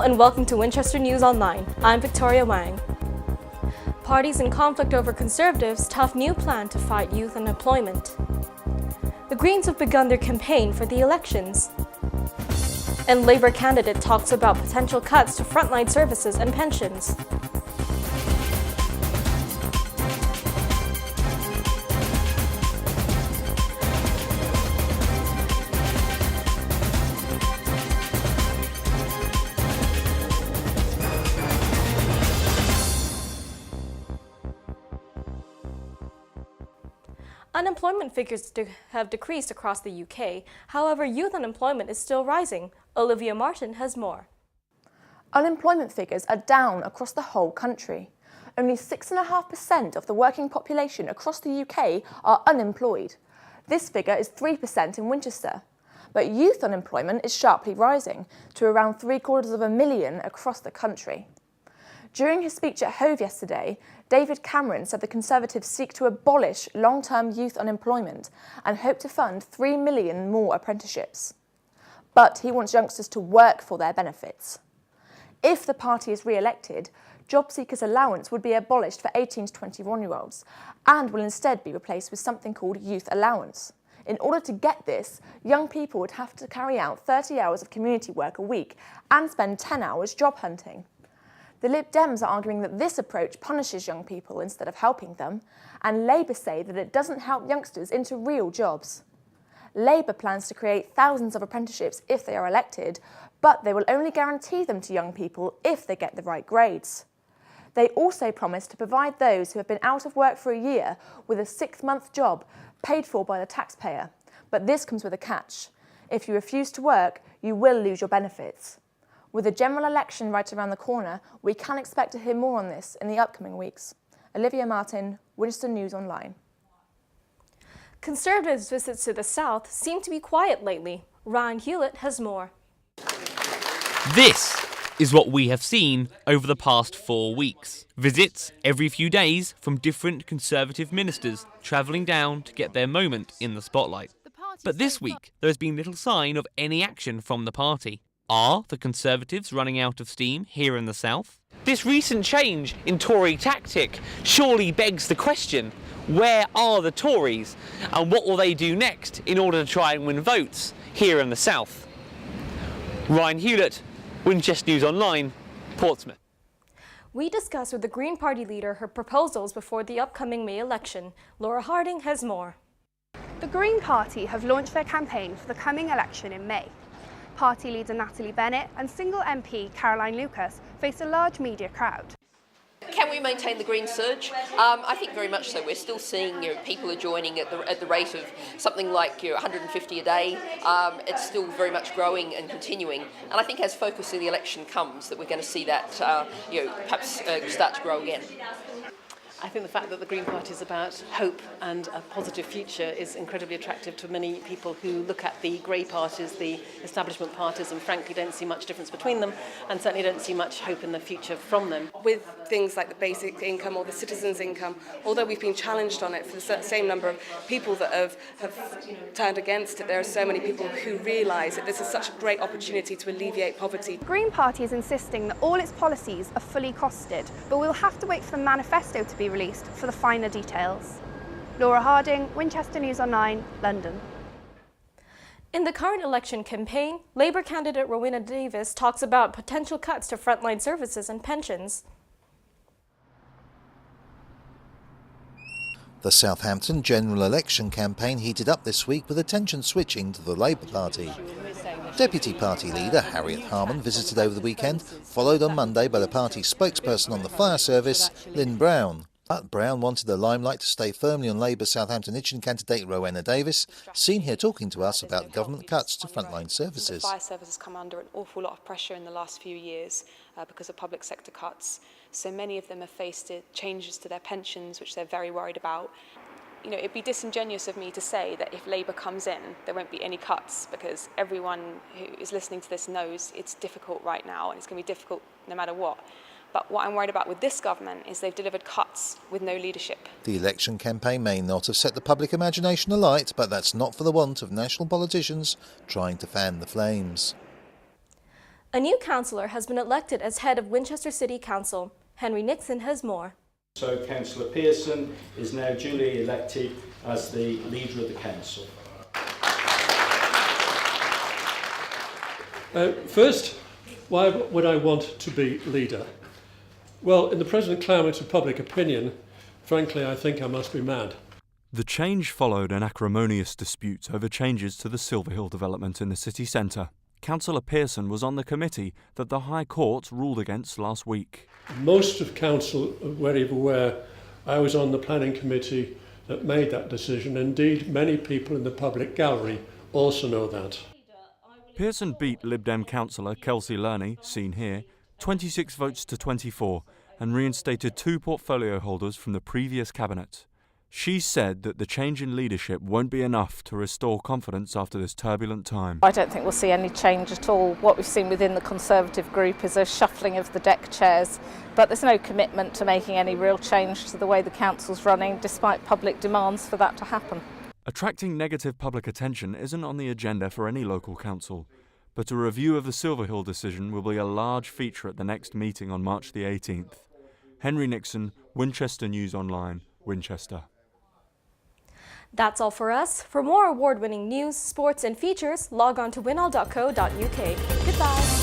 and welcome to Winchester News Online. I'm Victoria Wang. Parties in conflict over Conservatives' tough new plan to fight youth unemployment. The Greens have begun their campaign for the elections. And Labour candidate talks about potential cuts to frontline services and pensions. Unemployment figures have decreased across the UK. However, youth unemployment is still rising. Olivia Martin has more. Unemployment figures are down across the whole country. Only 6.5% of the working population across the UK are unemployed. This figure is 3% in Winchester. But youth unemployment is sharply rising to around 750,000 across the country. During his speech at Hove yesterday, David Cameron said the Conservatives seek to abolish long-term youth unemployment and hope to fund 3 million more apprenticeships. But he wants youngsters to work for their benefits. If the party is re-elected, job seekers' allowance would be abolished for 18 to 21-year-olds and will instead be replaced with something called youth allowance. In order to get this, young people would have to carry out 30 hours of community work a week and spend 10 hours job hunting. The Lib Dems are arguing that this approach punishes young people instead of helping them, and Labour say that it doesn't help youngsters into real jobs. Labour plans to create thousands of apprenticeships if they are elected, but they will only guarantee them to young people if they get the right grades. They also promise to provide those who have been out of work for a year with a 6-month job paid for by the taxpayer. But this comes with a catch. If you refuse to work, you will lose your benefits. With the general election right around the corner, we can expect to hear more on this in the upcoming weeks. Olivia Martin, Winchester News Online. Conservatives' visits to the South seem to be quiet lately. Ryan Hewlett has more. This is what we have seen over the past 4 weeks. Visits every few days from different Conservative ministers travelling down to get their moment in the spotlight. But this week, there has been little sign of any action from the party. Are the Conservatives running out of steam here in the South? This recent change in Tory tactic surely begs the question, where are the Tories and what will they do next in order to try and win votes here in the South? Ryan Hewlett, Winchester News Online, Portsmouth. We discussed with the Green Party leader her proposals before the upcoming May election. Laura Harding has more. The Green Party have launched their campaign for the coming election in May. Party leader Natalie Bennett and single MP Caroline Lucas faced a large media crowd. Can we maintain the green surge? I think very much so. We're still seeing people are joining at the rate of something like 150 a day. It's still very much growing and continuing. And I think as focus in the election comes, that we're going to see that perhaps start to grow again. I think the fact that the Green Party is about hope and a positive future is incredibly attractive to many people who look at the grey parties, the establishment parties, and frankly don't see much difference between them and certainly don't see much hope in the future from them. With things like the basic income or the citizens' income, although we've been challenged on it for the same number of people that have turned against it, there are so many people who realise that this is such a great opportunity to alleviate poverty. The Green Party is insisting that all its policies are fully costed, but we'll have to wait for the manifesto to be released for the finer details. Laura Harding, Winchester News Online, London. In the current election campaign, Labour candidate Rowena Davis talks about potential cuts to frontline services and pensions. The Southampton general election campaign heated up this week with attention switching to the Labour Party. Deputy Party leader Harriet Harman visited over the weekend, followed on Monday by the party's spokesperson on the fire service, Lynn Brown. But Brown wanted the limelight to stay firmly on Labour Southampton Itchen candidate Rowena Davis, seen here talking to us about government cuts to frontline services. The fire service has come under an awful lot of pressure in the last few years because of public sector cuts. So many of them have faced changes to their pensions, which they're very worried about. It'd be disingenuous of me to say that if Labour comes in, there won't be any cuts, because everyone who is listening to this knows it's difficult right now and it's going to be difficult no matter what. But what I'm worried about with this government is they've delivered cuts with no leadership. The election campaign may not have set the public imagination alight, but that's not for the want of national politicians trying to fan the flames. A new councillor has been elected as head of Winchester City Council. Henry Nixon has more. So Councillor Pearson is now duly elected as the leader of the council. First, why would I want to be leader? Well, in the present climate of public opinion, frankly, I think I must be mad. The change followed an acrimonious dispute over changes to the Silverhill development in the city centre. Councillor Pearson was on the committee that the High Court ruled against last week. Most of council are very aware I was on the planning committee that made that decision. Indeed, many people in the public gallery also know that. Pearson beat Lib Dem councillor Kelsey Lerney, seen here, 26 votes to 24, and reinstated 2 portfolio holders from the previous cabinet. She said that the change in leadership won't be enough to restore confidence after this turbulent time. I don't think we'll see any change at all. What we've seen within the Conservative group is a shuffling of the deck chairs, but there's no commitment to making any real change to the way the council's running, despite public demands for that to happen. Attracting negative public attention isn't on the agenda for any local council, but a review of the Silverhill decision will be a large feature at the next meeting on March the 18th. Henry Nixon, Winchester News Online, Winchester. That's all for us. For more award-winning news, sports and features, log on to winol.co.uk. Goodbye.